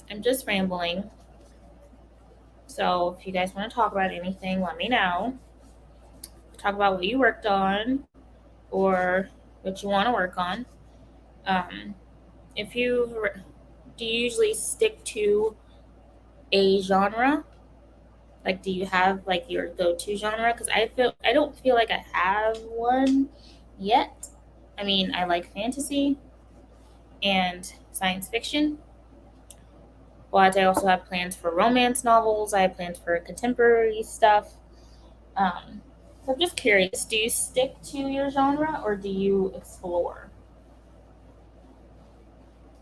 I'm just rambling. So if you guys want to talk about anything, let me know. Talk about what you worked on or what you want to work on. Do you usually stick to a genre? Do you have your go-to genre? Because I don't feel like I have one yet. I mean, I like fantasy and science fiction, but I also have plans for romance novels. I have plans for contemporary stuff. So I'm just curious, do you stick to your genre or do you explore?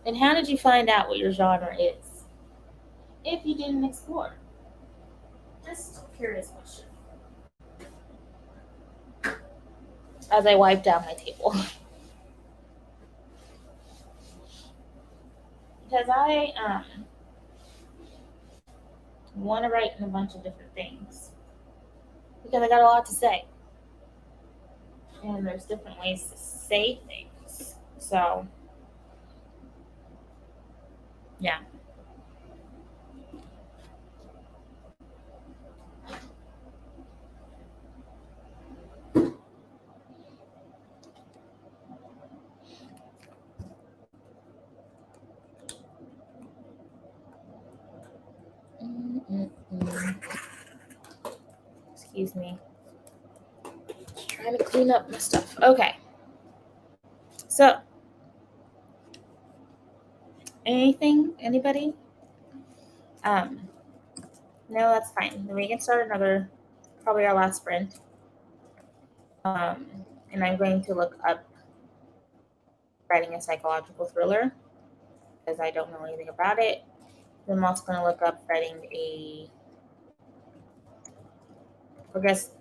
And how did you find out what your genre is if you didn't explore? Just a curious question. As I wipe down my table. Because I want to write in a bunch of different things. Because I got a lot to say. And there's different ways to say things. So, yeah. Excuse me. Just trying to clean up my stuff. Okay. So, anything? Anybody? Um, no, that's fine. Then we can start another, probably our last sprint. And I'm going to look up writing a psychological thriller because I don't know anything about it. I'm also going to look up writing I guess,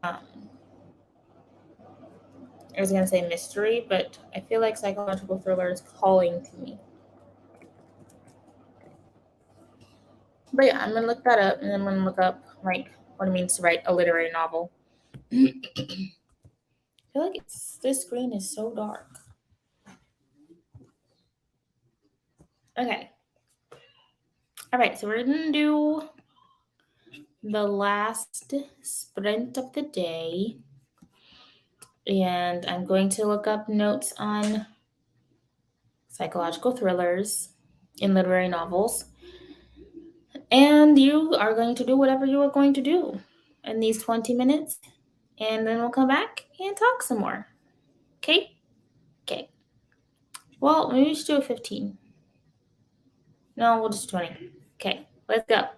um, I was going to say mystery, but I feel like psychological thriller is calling to me. But yeah, I'm going to look that up and then I'm going to look up like what it means to write a literary novel. I feel like this screen is so dark. Okay. All right, so we're going to do the last sprint of the day. And I'm going to look up notes on psychological thrillers in literary novels. And you are going to do whatever you are going to do in these 20 minutes. And then we'll come back and talk some more. Okay? Okay. Well, maybe we should do a 15. No, we'll just 20. Okay, let's go.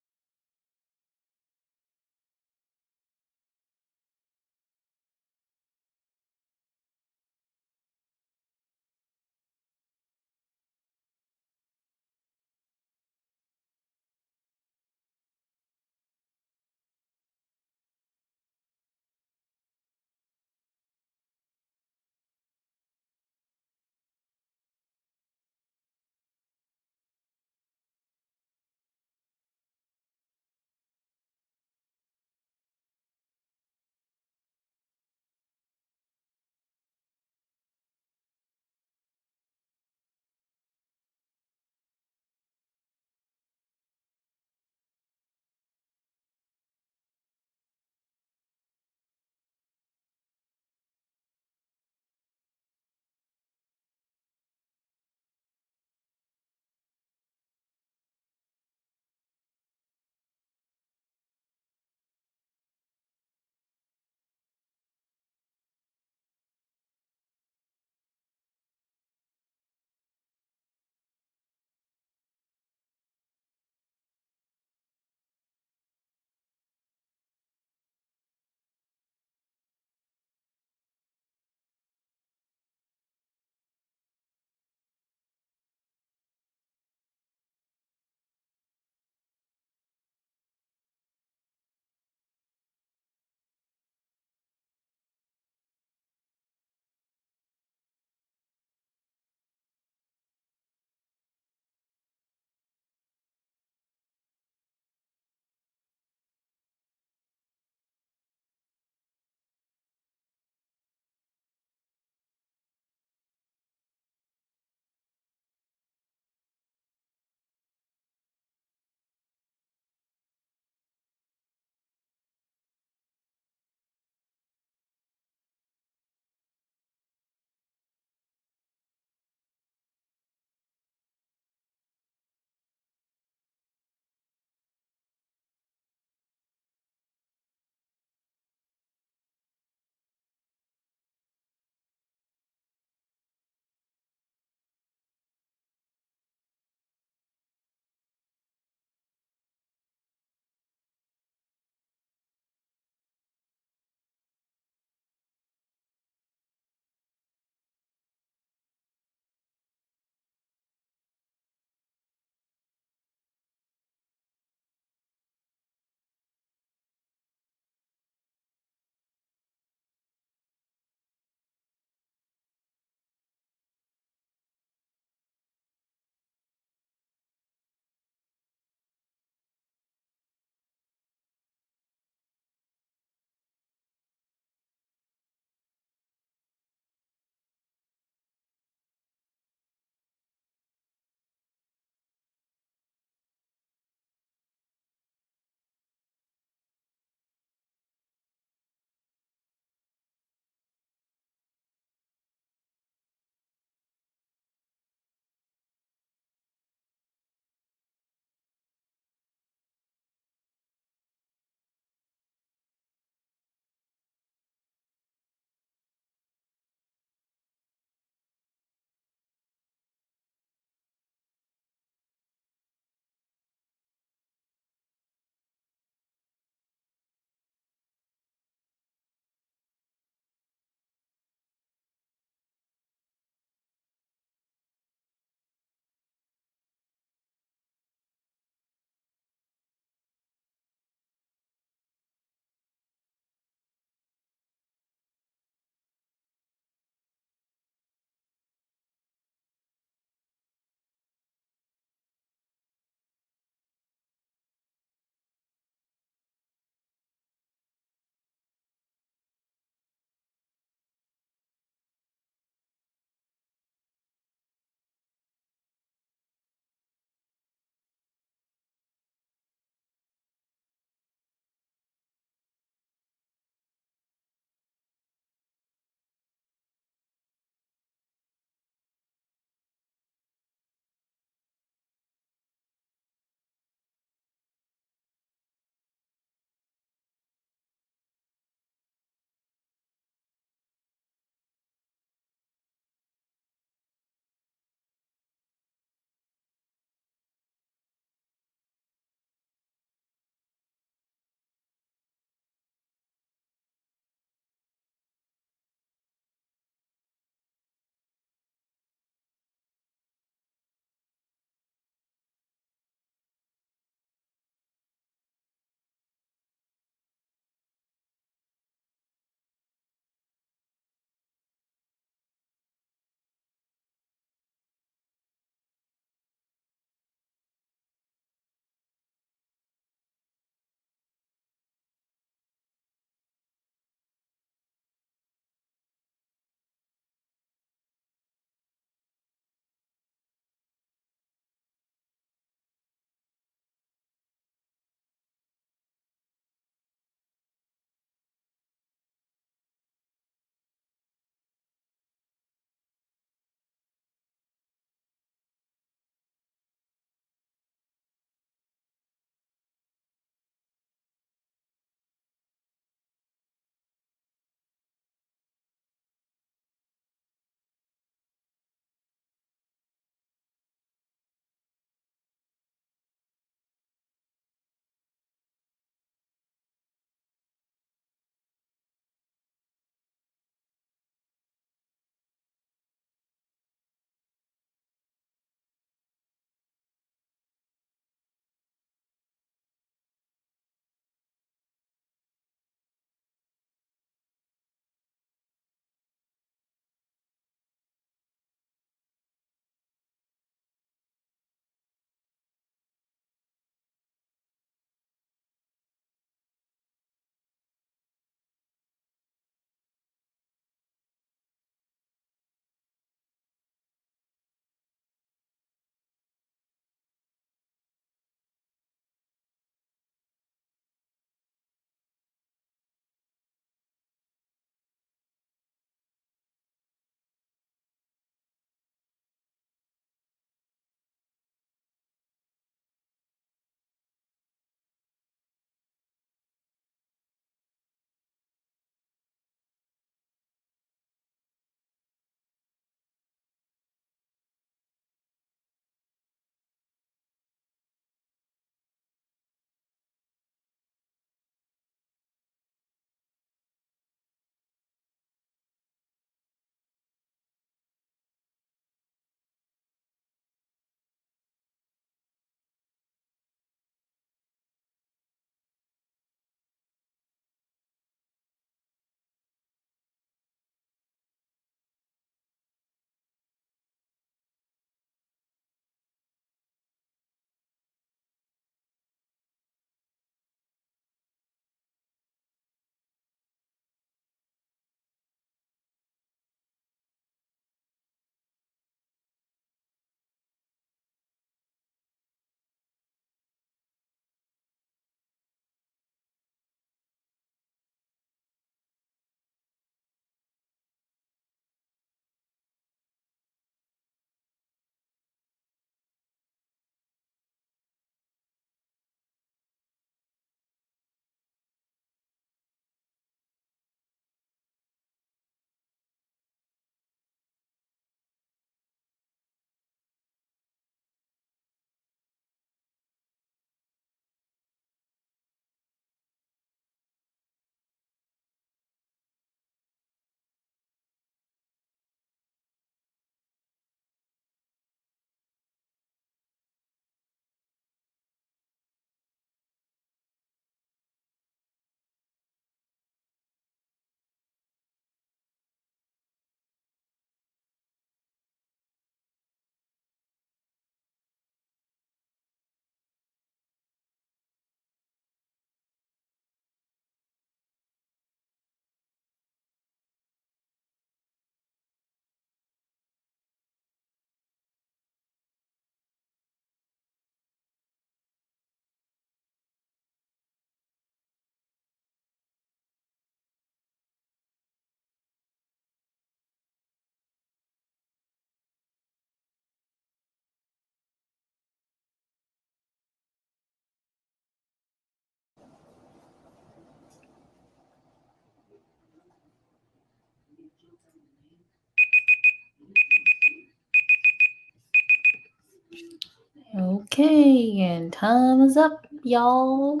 Okay, and time is up, y'all.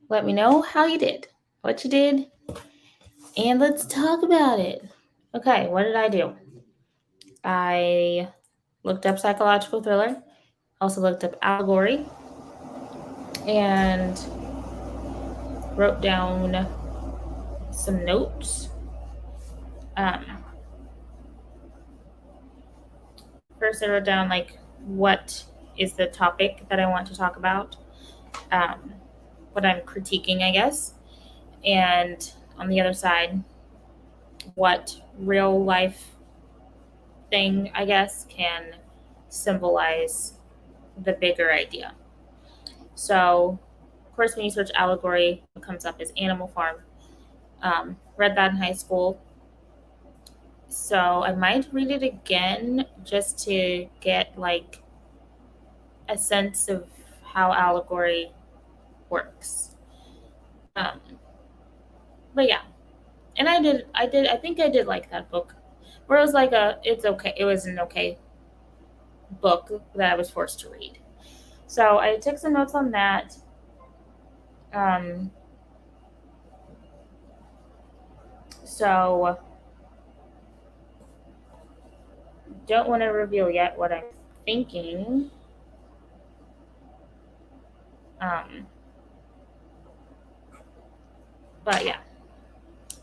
Let me know how you did, what you did, and let's talk about it. Okay, what did I do? I looked up psychological thriller, also looked up allegory, and wrote down some notes. First, I wrote down like what is the topic that I want to talk about, what I'm critiquing, I guess, and on the other side, what real life thing, I guess, can symbolize the bigger idea. So, of course, when you search allegory, what comes up is Animal Farm. Read that in high school. So I might read it again just to get like a sense of how allegory works. But yeah, and I think I did like that book. Where it was like it was an okay book that I was forced to read. So I took some notes on that. So don't want to reveal yet what I'm thinking. But yeah,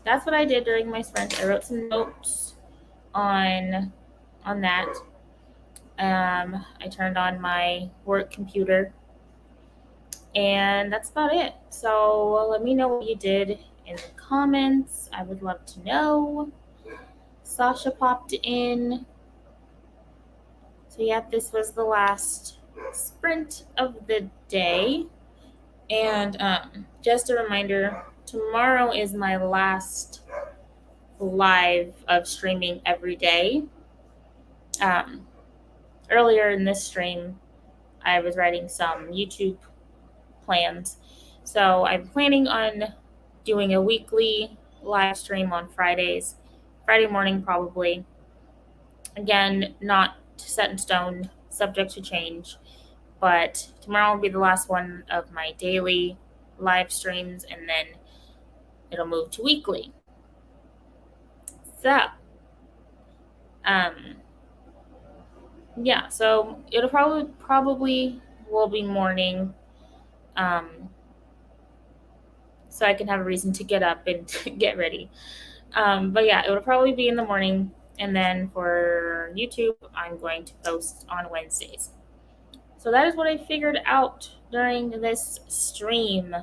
that's what I did during my sprint. I wrote some notes on that. I turned on my work computer, and that's about it. So let me know what you did in the comments. I would love to know. Sasha popped in. So yeah, this was the last sprint of the day. And just a reminder, tomorrow is my last live of streaming every day. Earlier in this stream, I was writing some YouTube plans. So I'm planning on doing a weekly live stream on Fridays, Friday morning probably. Again, not set in stone, subject to change. But tomorrow will be the last one of my daily live streams, and then it'll move to weekly. So, yeah, so it'll probably will be morning, so I can have a reason to get up and get ready. But yeah, it will probably be in the morning, and then for YouTube, I'm going to post on Wednesdays. So that is what I figured out during this stream.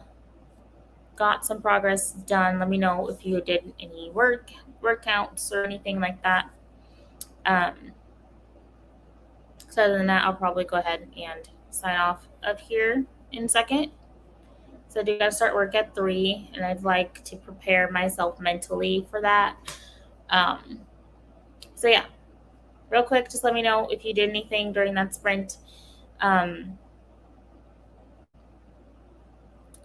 Got some progress done. Let me know if you did any workouts or anything like that. So other than that, I'll probably go ahead and sign off of here in a second. So I do got to start work at 3, and I'd like to prepare myself mentally for that. So yeah, real quick, just let me know if you did anything during that sprint.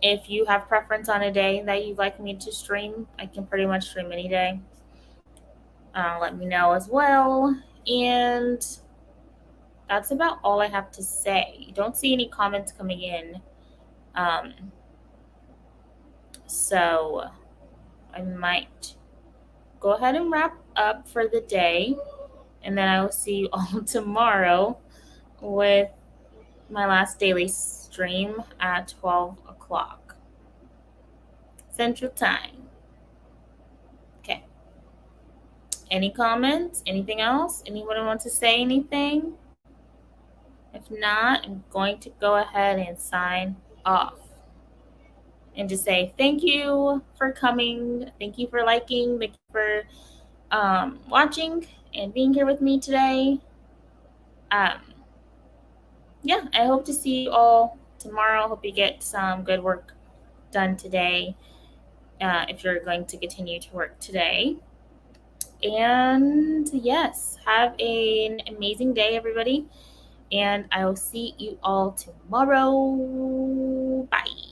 If you have preference on a day that you'd like me to stream, I can pretty much stream any day. Let me know as well. And that's about all I have to say. Don't see any comments coming in. So I might go ahead and wrap up for the day. And then I will see you all tomorrow with my last daily stream at 12 o'clock Central Time. Okay. Any comments? Anything else? Anyone want to say anything? If not, I'm going to go ahead and sign off. And just say thank you for coming. Thank you for liking. Thank you for watching and being here with me today. Yeah, I hope to see you all tomorrow. Hope you get some good work done today if you're going to continue to work today. And yes, have an amazing day, everybody. And I will see you all tomorrow. Bye.